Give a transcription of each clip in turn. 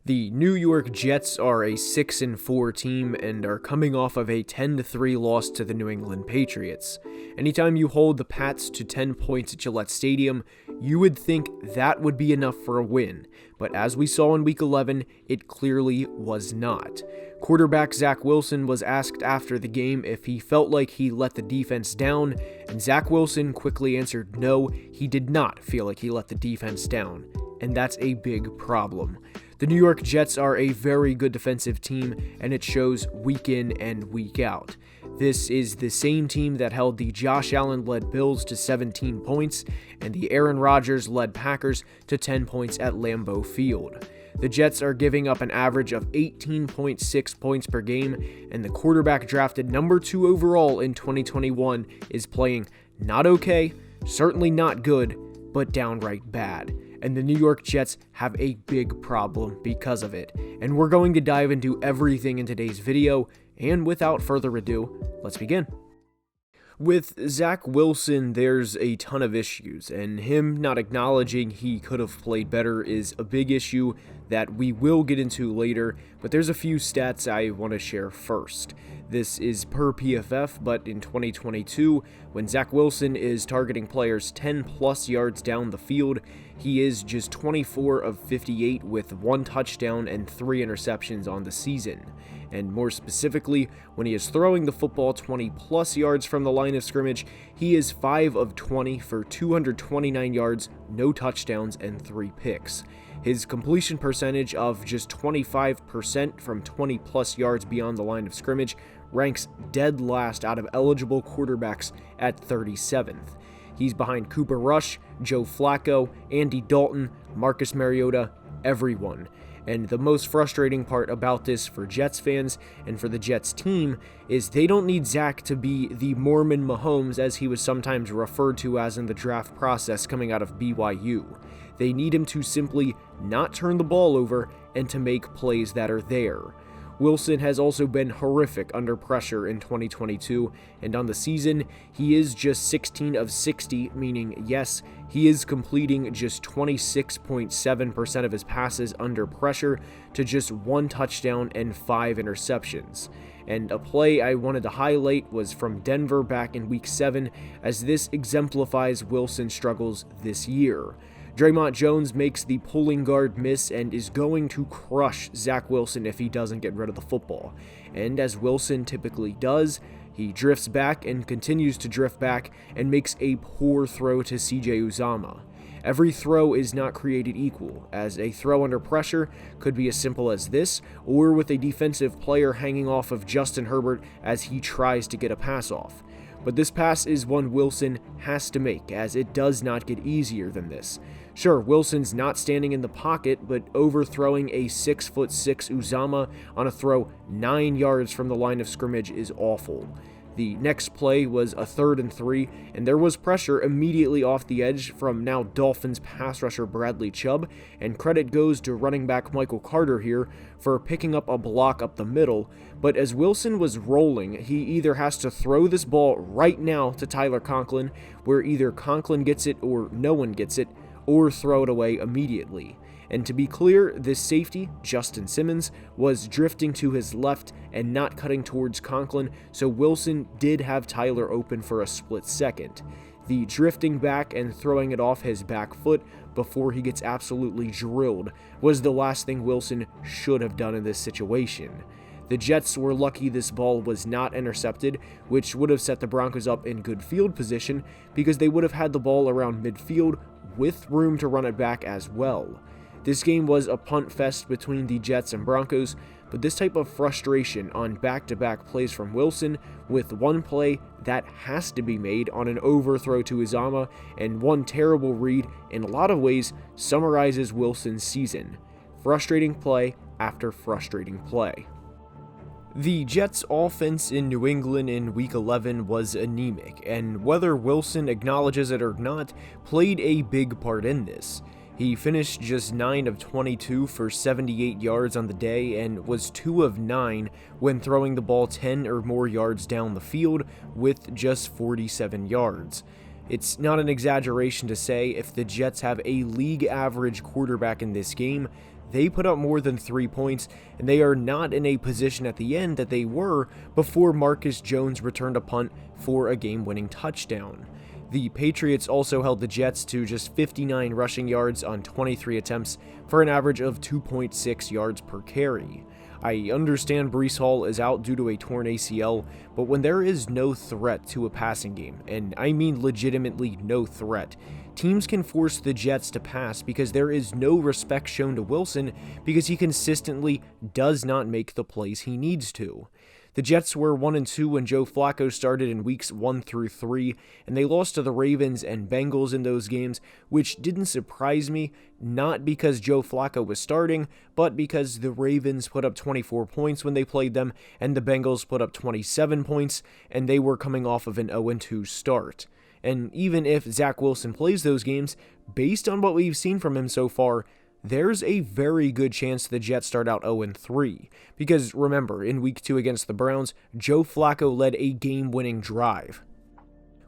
The New York Jets are a 6-4 team and are coming off of a 10-3 loss to the New England Patriots. Anytime you hold the Pats to 10 points at Gillette Stadium, you would think that would be enough for a win, but as we saw in Week 11, it clearly was not. Quarterback Zach Wilson was asked after the game if he felt like he let the defense down, and Zach Wilson quickly answered no, he did not feel like he let the defense down, and that's a big problem. The New York Jets are a very good defensive team, and it shows week in and week out. This is the same team that held the Josh Allen-led Bills to 17 points and the Aaron Rodgers-led Packers to 10 points at Lambeau Field. The Jets are giving up an average of 18.6 points per game, and the quarterback drafted number 2 overall in 2021 is playing not okay, certainly not good, but downright bad. And the New York Jets have a big problem because of it. And we're going to dive into everything in today's video, and without further ado, let's begin. With Zach Wilson, there's a ton of issues, and him not acknowledging he could have played better is a big issue that we will get into later, but there's a few stats I want to share first. This is per PFF, but in 2022, when Zach Wilson is targeting players 10 plus yards down the field, he is just 24 of 58 with 1 touchdown and 3 interceptions on the season. And more specifically, when he is throwing the football 20 plus yards from the line of scrimmage, he is 5 of 20 for 229 yards, no touchdowns, and 3 picks. His completion percentage of just 25% from 20 plus yards beyond the line of scrimmage ranks dead last out of eligible quarterbacks at 37th. He's behind Cooper Rush, Joe Flacco, Andy Dalton, Marcus Mariota, everyone. And the most frustrating part about this for Jets fans and for the Jets team is they don't need Zach to be the Mormon Mahomes, as he was sometimes referred to as in the draft process coming out of BYU. They need him to simply not turn the ball over and to make plays that are there. Wilson has also been horrific under pressure in 2022, and on the season, he is just 16 of 60, meaning yes, he is completing just 26.7% of his passes under pressure to just 1 touchdown and 5 interceptions. And a play I wanted to highlight was from Denver back in Week 7, as this exemplifies Wilson's struggles this year. Draymond Jones makes the pulling guard miss and is going to crush Zach Wilson if he doesn't get rid of the football. And as Wilson typically does, he drifts back and continues to drift back and makes a poor throw to CJ Uzomah. Every throw is not created equal, as a throw under pressure could be as simple as this, or with a defensive player hanging off of Justin Herbert as he tries to get a pass off. But this pass is one Wilson has to make, as it does not get easier than this. Sure, Wilson's not standing in the pocket, but overthrowing a 6'6" Uzomah on a throw 9 yards from the line of scrimmage is awful. The next play was a 3rd and 3, and there was pressure immediately off the edge from now Dolphins pass rusher Bradley Chubb, and credit goes to running back Michael Carter here for picking up a block up the middle, but as Wilson was rolling, he either has to throw this ball right now to Tyler Conklin, where either Conklin gets it or no one gets it, or throw it away immediately. And to be clear, this safety, Justin Simmons, was drifting to his left and not cutting towards Conklin, so Wilson did have Tyler open for a split second. The drifting back and throwing it off his back foot before he gets absolutely drilled was the last thing Wilson should have done in this situation. The Jets were lucky this ball was not intercepted, which would have set the Broncos up in good field position because they would have had the ball around midfield with room to run it back as well. This game was a punt fest between the Jets and Broncos, but this type of frustration on back-to-back plays from Wilson, with one play that has to be made on an overthrow to Uzomah and one terrible read, in a lot of ways summarizes Wilson's season. Frustrating play after frustrating play. The Jets' offense in New England in Week 11 was anemic, and whether Wilson acknowledges it or not, played a big part in this. He finished just 9 of 22 for 78 yards on the day and was 2 of 9 when throwing the ball 10 or more yards down the field with just 47 yards. It's not an exaggeration to say if the Jets have a league average quarterback in this game, they put up more than 3 points, and they are not in a position at the end that they were before Marcus Jones returned a punt for a game-winning touchdown. The Patriots also held the Jets to just 59 rushing yards on 23 attempts for an average of 2.6 yards per carry. I understand Breece Hall is out due to a torn ACL, but when there is no threat to a passing game, and I mean legitimately no threat, teams can force the Jets to pass because there is no respect shown to Wilson because he consistently does not make the plays he needs to. The Jets were 1-2 when Joe Flacco started in weeks 1 through 3, and they lost to the Ravens and Bengals in those games, which didn't surprise me, not because Joe Flacco was starting, but because the Ravens put up 24 points when they played them, and the Bengals put up 27 points, and they were coming off of an 0-2 start. And even if Zach Wilson plays those games, based on what we've seen from him so far, there's a very good chance the Jets start out 0-3. Because remember, in week 2 against the Browns, Joe Flacco led a game-winning drive.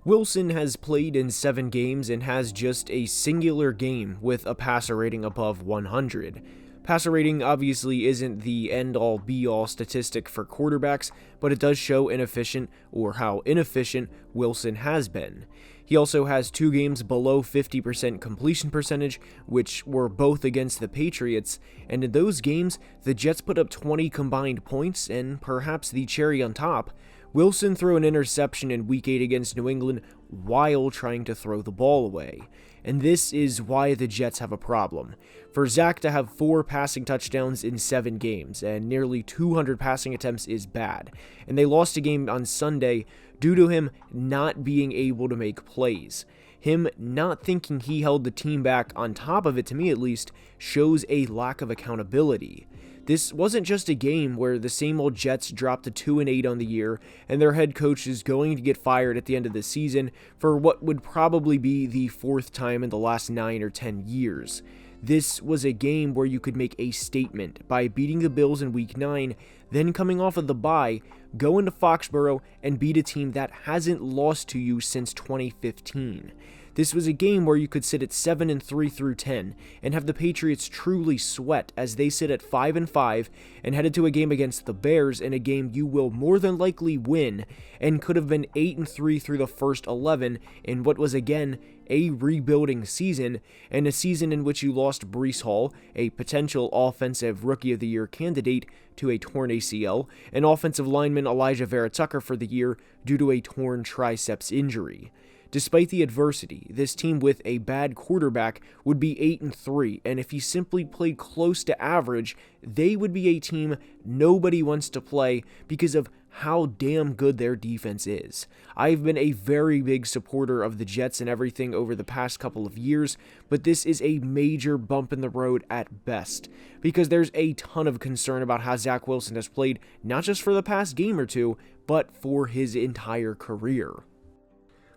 Wilson has played in 7 games and has just a singular game with a passer rating above 100. Passer rating obviously isn't the end-all be-all statistic for quarterbacks, but it does show how inefficient Wilson has been. He also has 2 games below 50% completion percentage, which were both against the Patriots, and in those games, the Jets put up 20 combined points, and perhaps the cherry on top, Wilson threw an interception in Week 8 against New England while trying to throw the ball away. And this is why the Jets have a problem. For Zach to have 4 passing touchdowns in 7 games and nearly 200 passing attempts is bad. And they lost a game on Sunday due to him not being able to make plays. Him not thinking he held the team back, on top of it, to me at least, shows a lack of accountability. This wasn't just a game where the same old Jets dropped to 2-8 on the year, and their head coach is going to get fired at the end of the season for what would probably be the 4th time in the last 9 or 10 years. This was a game where you could make a statement by beating the Bills in Week 9, then coming off of the bye, go into Foxborough and beat a team that hasn't lost to you since 2015. This was a game where you could sit at 7-3 through 10 and have the Patriots truly sweat as they sit at 5-5 and headed to a game against the Bears, in a game you will more than likely win, and could have been 8-3 through the first 11 in what was again a rebuilding season, and a season in which you lost Breece Hall, a potential offensive rookie of the year candidate, to a torn ACL, and offensive lineman Elijah Vera Tucker for the year due to a torn triceps injury. Despite the adversity, this team with a bad quarterback would be 8-3, and if he simply played close to average, they would be a team nobody wants to play because of how damn good their defense is. I've been a very big supporter of the Jets and everything over the past couple of years, but this is a major bump in the road at best, because there's a ton of concern about how Zach Wilson has played, not just for the past game or two, but for his entire career.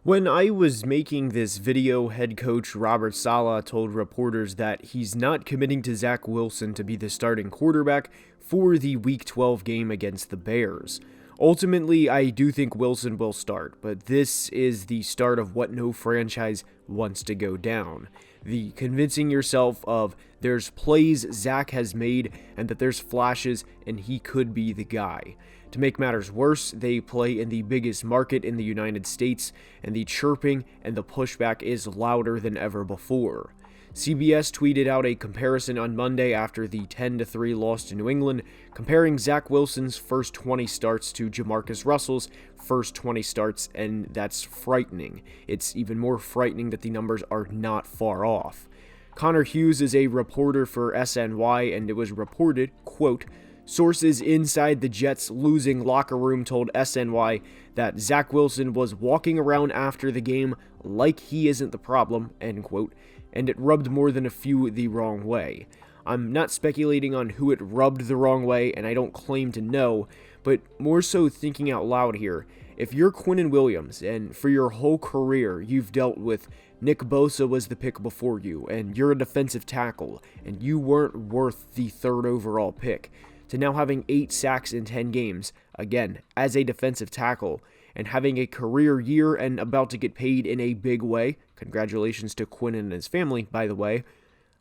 When I was making this video, head coach Robert Saleh told reporters that he's not committing to Zach Wilson to be the starting quarterback for the Week 12 game against the Bears. Ultimately, I do think Wilson will start, but this is the start of what no franchise wants to go down. The convincing yourself of there's plays Zach has made and that there's flashes and he could be the guy. To make matters worse, they play in the biggest market in the United States, and the chirping and the pushback is louder than ever before. CBS tweeted out a comparison on Monday after the 10-3 loss to New England, comparing Zach Wilson's first 20 starts to Jamarcus Russell's first 20 starts, and that's frightening. It's even more frightening that the numbers are not far off. Connor Hughes is a reporter for SNY, and it was reported, quote, "Sources inside the Jets' losing locker room told SNY that Zach Wilson was walking around after the game like he isn't the problem," end quote, and it rubbed more than a few the wrong way. I'm not speculating on who it rubbed the wrong way, and I don't claim to know, but more so thinking out loud here. If you're Quinnen Williams, and for your whole career you've dealt with Nick Bosa was the pick before you, and you're a defensive tackle, and you weren't worth the 3rd overall pick, to now having 8 sacks in 10 games, again, as a defensive tackle, and having a career year and about to get paid in a big way, congratulations to Quinnen and his family, by the way,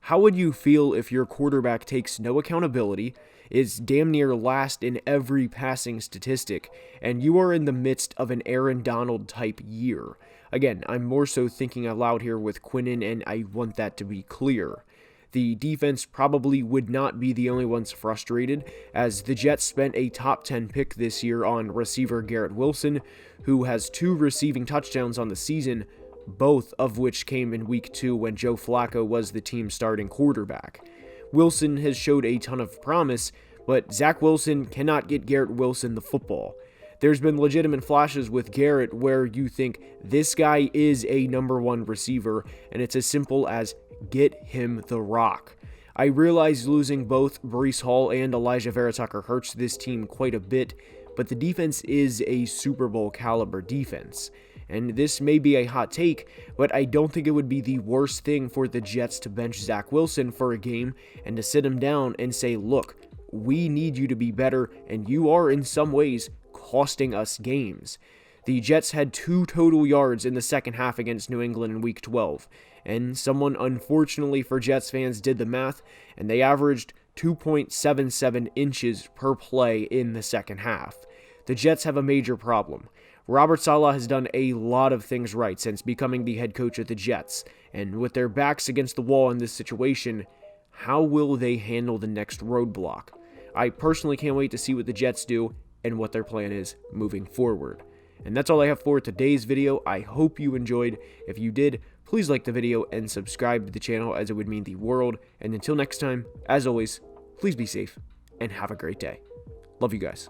How would you feel if your quarterback takes no accountability, is damn near last in every passing statistic, and you are in the midst of an Aaron Donald type year? Again, I'm more so thinking out loud here with Quinnen, and I want that to be clear. The defense probably would not be the only ones frustrated, as the Jets spent a top 10 pick this year on receiver Garrett Wilson, who has 2 receiving touchdowns on the season, both of which came in Week 2 when Joe Flacco was the team's starting quarterback. Wilson has showed a ton of promise, but Zach Wilson cannot get Garrett Wilson the football. There's been legitimate flashes with Garrett where you think this guy is a number 1 receiver, and it's as simple as get him the rock. I realize losing both Breece Hall and Elijah Vera Tucker hurts this team quite a bit, but the defense is a Super Bowl caliber defense. And this may be a hot take, but I don't think it would be the worst thing for the Jets to bench Zach Wilson for a game and to sit him down and say, look, we need you to be better, and you are in some ways costing us games. The Jets had 2 total yards in the second half against New England in Week 12, and someone unfortunately for Jets fans did the math, and they averaged 2.77 inches per play in the second half. The Jets have a major problem. Robert Saleh has done a lot of things right since becoming the head coach of the Jets, and with their backs against the wall in this situation, how will they handle the next roadblock? I personally can't wait to see what the Jets do and what their plan is moving forward. And that's all I have for today's video. I hope you enjoyed. If you did, please like the video and subscribe to the channel, as it would mean the world. And until next time, as always, please be safe and have a great day. Love you guys.